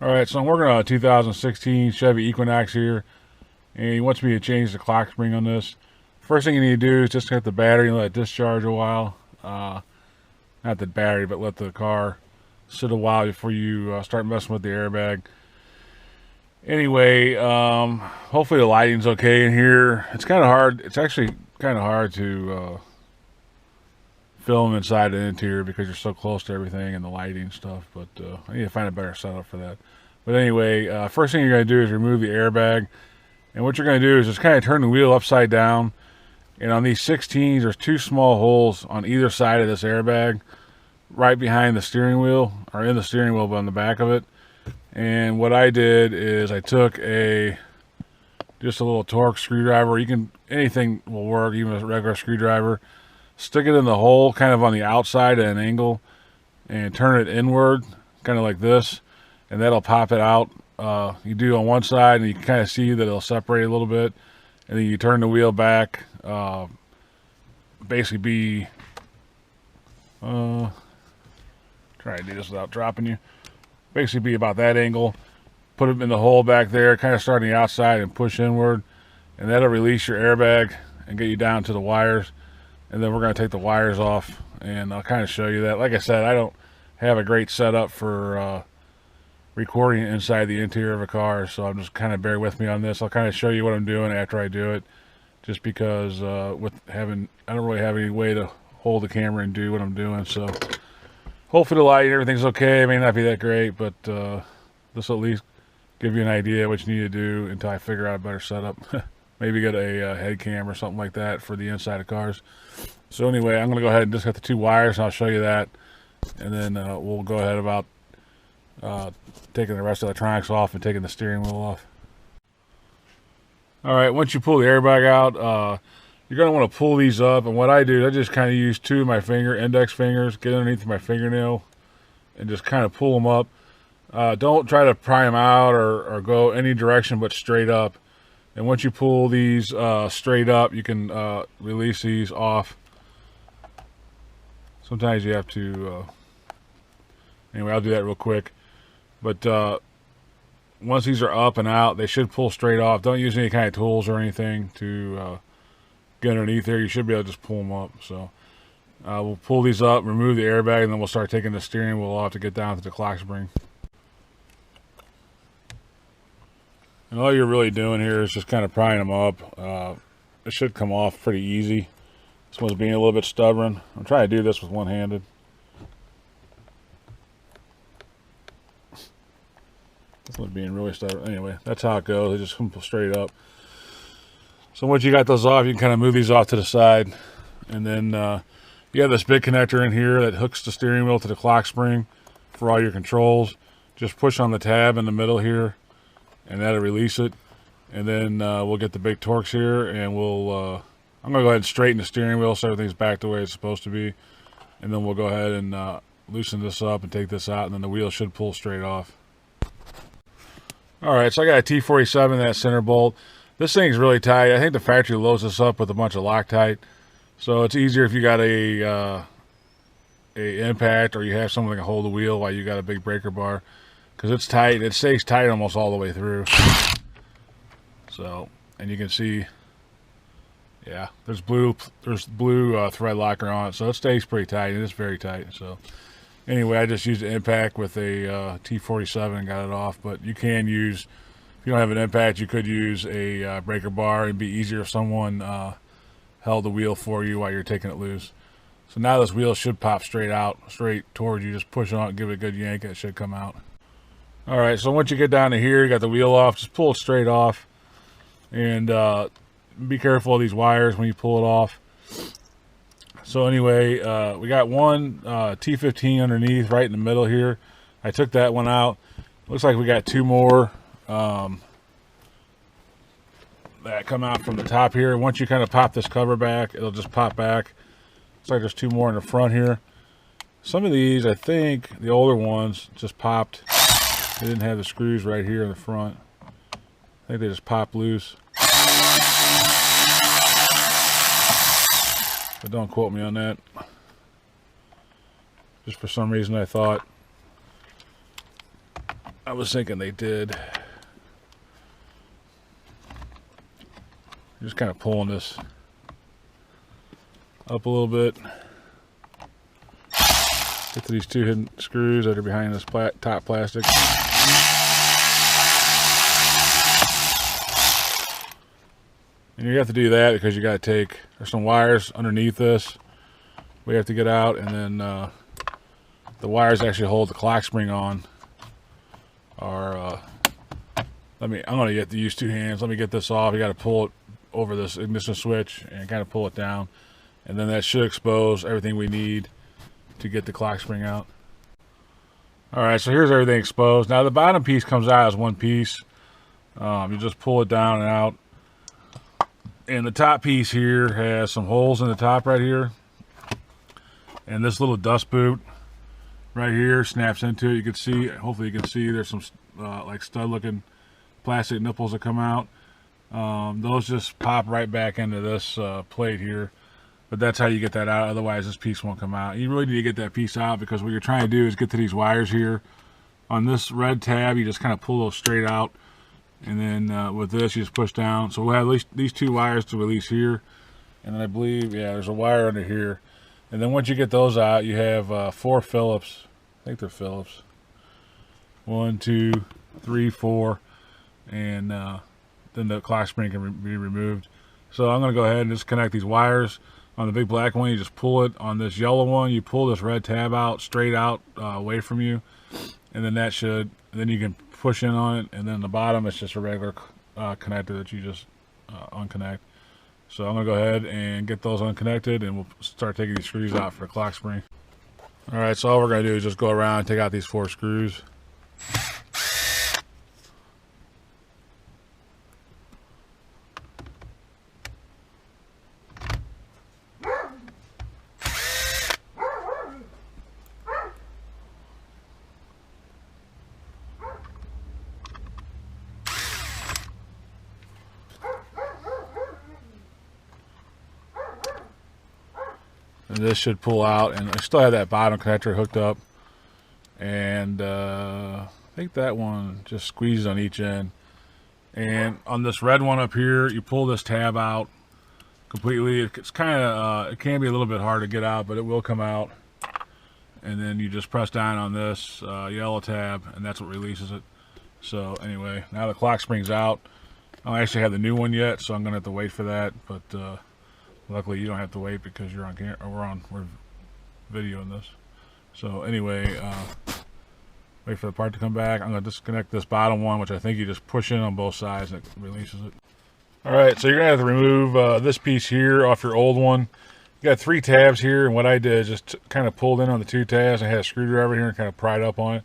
Alright, so I'm working on a 2016 Chevy Equinox here, and he wants me to change the clock spring on this. First thing you need to do is just get the battery and let it discharge a while. Not the battery, but let the car sit a while before you start messing with the airbag. Anyway, hopefully the lighting's okay in here. It's kind of hard. It's actually kind of hard to film inside the interior because you're so close to everything and the lighting and stuff, but I need to find a better setup for that. But anyway, first thing you're going to do is remove the airbag, and what you're going to do is just kind of turn the wheel upside down, and on these 16s there's two small holes on either side of this airbag, right behind the steering wheel, or in the steering wheel but on the back of it. And what I did is I took just a little torque screwdriver. Anything will work, even a regular screwdriver. Stick it in the hole kind of on the outside at an angle and turn it inward kind of like this, and that'll pop it out. You do on one side and you can kind of see that it'll separate a little bit, and then you turn the wheel back, basically be try to do this without dropping you, basically be about that angle. Put it in the hole back there, kind of start on the outside and push inward, and that'll release your airbag and get you down to the wires. And then we're going to take the wires off, and I'll kind of show you that. Like I said, I don't have a great setup for recording inside the interior of a car, so I'm just kind of bear with me on this. I'll kind of show you what I'm doing after I do it, just because I don't really have any way to hold the camera and do what I'm doing. So hopefully the lighting, everything's okay. It may not be that great, but this will at least give you an idea what you need to do until I figure out a better setup. Maybe get a head cam or something like that for the inside of cars. So anyway, I'm going to go ahead and just get the two wires, and I'll show you that. And then we'll go ahead about taking the rest of the electronics off and taking the steering wheel off. Alright, once you pull the airbag out, you're going to want to pull these up. And what I do, I just kind of use two of my index fingers, get underneath my fingernail, and just kind of pull them up. Don't try to pry them out or go any direction but straight up. And once you pull these straight up, you can release these off. Sometimes you have to... anyway, I'll do that real quick. But once these are up and out, they should pull straight off. Don't use any kind of tools or anything to get underneath there. You should be able to just pull them up. So we'll pull these up, remove the airbag, and then we'll start taking the steering wheel off to get down to the clock spring. And all you're really doing here is just kind of prying them up. It should come off pretty easy. This one's being a little bit stubborn. I'm trying to do this with one-handed. This one's being really stubborn. Anyway, that's how it goes. They just come straight up. So once you got those off, you can kind of move these off to the side. And then you have this big connector in here that hooks the steering wheel to the clock spring for all your controls. Just push on the tab in the middle here, and that'll release it. And then we'll get the big Torx here, and I'm going to go ahead and straighten the steering wheel so everything's back the way it's supposed to be. And then we'll go ahead and loosen this up and take this out, and then the wheel should pull straight off. Alright, so I got a T47, that center bolt. This thing's really tight. I think the factory loads this up with a bunch of Loctite. So it's easier if you got a impact, or you have something that can hold the wheel while you got a big breaker bar. Because it's tight. It stays tight almost all the way through. So, and you can see, yeah, there's blue thread locker on it, so it stays pretty tight. It is very tight. So anyway, I just used an impact with a T47 and got it off. But you can use, if you don't have an impact, you could use a breaker bar. It'd be easier if someone held the wheel for you while you're taking it loose. So now this wheel should pop straight towards you. Just push on it, give it a good yank, and it should come out. Alright, so once you get down to here, you got the wheel off, just pull it straight off. And be careful of these wires when you pull it off. So anyway, we got one T15 underneath right in the middle here. I took that one out. Looks like we got two more that come out from the top here. Once you kind of pop this cover back, it'll just pop back. Looks like there's two more in the front here. Some of these, I think, the older ones just popped. They didn't have the screws right here in the front. I think they just popped loose. But don't quote me on that. Just for some reason I thought I was thinking they did. Just kind of pulling this up a little bit. Get to these two hidden screws that are behind this top plastic. And you have to do that because you got to take, there's some wires underneath this we have to get out, and then the wires actually hold the clock spring on. I'm going to use two hands. Let me get this off. You got to pull it over this ignition switch and kind of pull it down, and then that should expose everything we need to get the clock spring out. Alright, so here's everything exposed. Now the bottom piece comes out as one piece. You just pull it down and out. And the top piece here has some holes in the top right here. And this little dust boot right here snaps into it. You can see, hopefully you can see, there's some like stud looking plastic nipples that come out. Those just pop right back into this plate here. But that's how you get that out, otherwise this piece won't come out. You really need to get that piece out because what you're trying to do is get to these wires here. On this red tab, you just kind of pull those straight out. And then with this, you just push down. So we'll have at least these two wires to release here. And then I believe, yeah, there's a wire under here. And then once you get those out, you have 4 Phillips. I think they're Phillips. 1, 2, 3, 4. And then the clock spring can be removed. So I'm going to go ahead and just connect these wires. On the big black one, you just pull it. On this yellow one, you pull this red tab out, straight out, away from you. And then that should, then you can push in on it. And then the bottom, it's just a regular connector that you just unconnect. So I'm going to go ahead and get those unconnected, and we'll start taking these screws out for the clock spring. Alright, so all we're going to do is just go around and take out these 4 screws. And this should pull out, and I still have that bottom connector hooked up, and I think that one just squeezes on each end. And on this red one up here, you pull this tab out completely. It's kind of it can be a little bit hard to get out, but it will come out. And then you just press down on this yellow tab, and that's what releases it. So anyway, now the clock spring's out. I don't actually have the new one yet, so I'm gonna have to wait for that, but luckily you don't have to wait because you're on camera, we're videoing this. So anyway, wait for the part to come back. I'm going to disconnect this bottom one, which I think you just push in on both sides and it releases it. Alright, so you're going to have to remove this piece here off your old one. You got 3 tabs here, and what I did is just kind of pulled in on the 2 tabs. I had a screwdriver here and kind of pried up on it,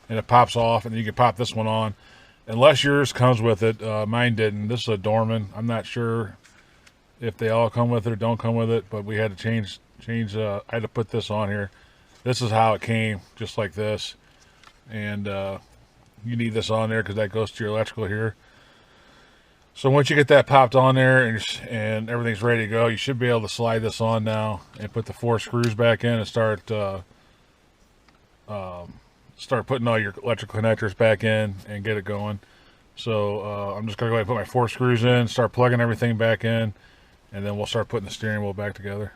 and it pops off, and then you can pop this one on. Unless yours comes with it, mine didn't. This is a Dorman. I'm not sure if they all come with it or don't come with it, but we had to change I had to put this on here. This is how it came, just like this. And you need this on there because that goes to your electrical here. So once you get that popped on there and everything's ready to go, you should be able to slide this on now and put the 4 screws back in and start putting all your electrical connectors back in and get it going. So I'm just going to go ahead and put my 4 screws in, start plugging everything back in, and then we'll start putting the steering wheel back together.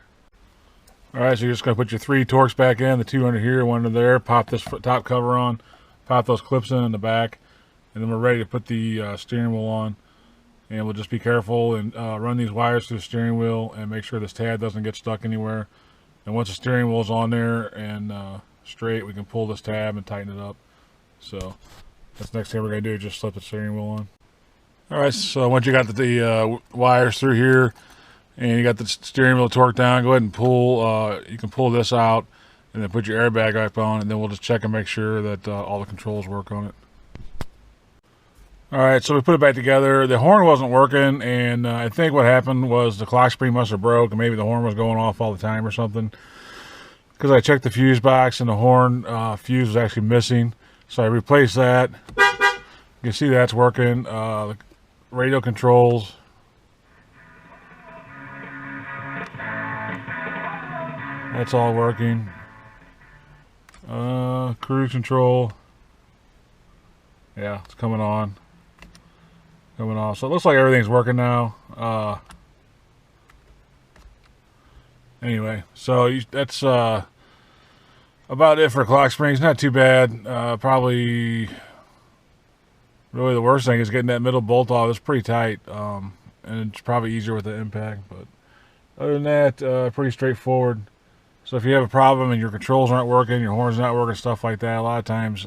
Alright, so you're just going to put your 3 Torx back in, the 2 under here, 1 under there, pop this top cover on, pop those clips in the back, and then we're ready to put the steering wheel on. And we'll just be careful and run these wires through the steering wheel and make sure this tab doesn't get stuck anywhere. And once the steering wheel is on there and straight, we can pull this tab and tighten it up. So that's the next thing we're going to do, just slip the steering wheel on. Alright, so once you got the wires through here and you got the steering wheel torqued down, go ahead and pull, you can pull this out and then put your airbag back on, and then we'll just check and make sure that all the controls work on it. Alright, so we put it back together. The horn wasn't working, and I think what happened was the clock spring must have broke, and maybe the horn was going off all the time or something. Because I checked the fuse box, and the horn fuse was actually missing. So I replaced that. You can see that's working. The radio controls. That's all working. Cruise control. Yeah, it's coming on. Coming off. So it looks like everything's working now. Anyway, so that's about it for clock springs. Not too bad. Probably really the worst thing is getting that middle bolt off. It's pretty tight, and it's probably easier with the impact. But other than that, pretty straightforward. So if you have a problem and your controls aren't working, your horn's not working, stuff like that, a lot of times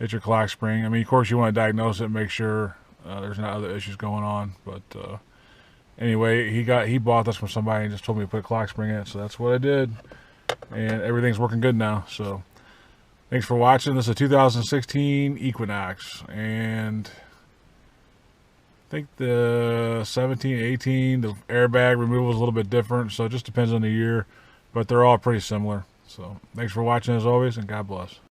it's your clock spring. I mean, of course, you want to diagnose it and make sure there's not other issues going on. But anyway, he bought this from somebody and just told me to put a clock spring in it, so that's what I did, and everything's working good now. So thanks for watching. This is a 2016 Equinox, and I think the 17, 18, the airbag removal is a little bit different, so it just depends on the year, but they're all pretty similar. So thanks for watching as always, and God bless.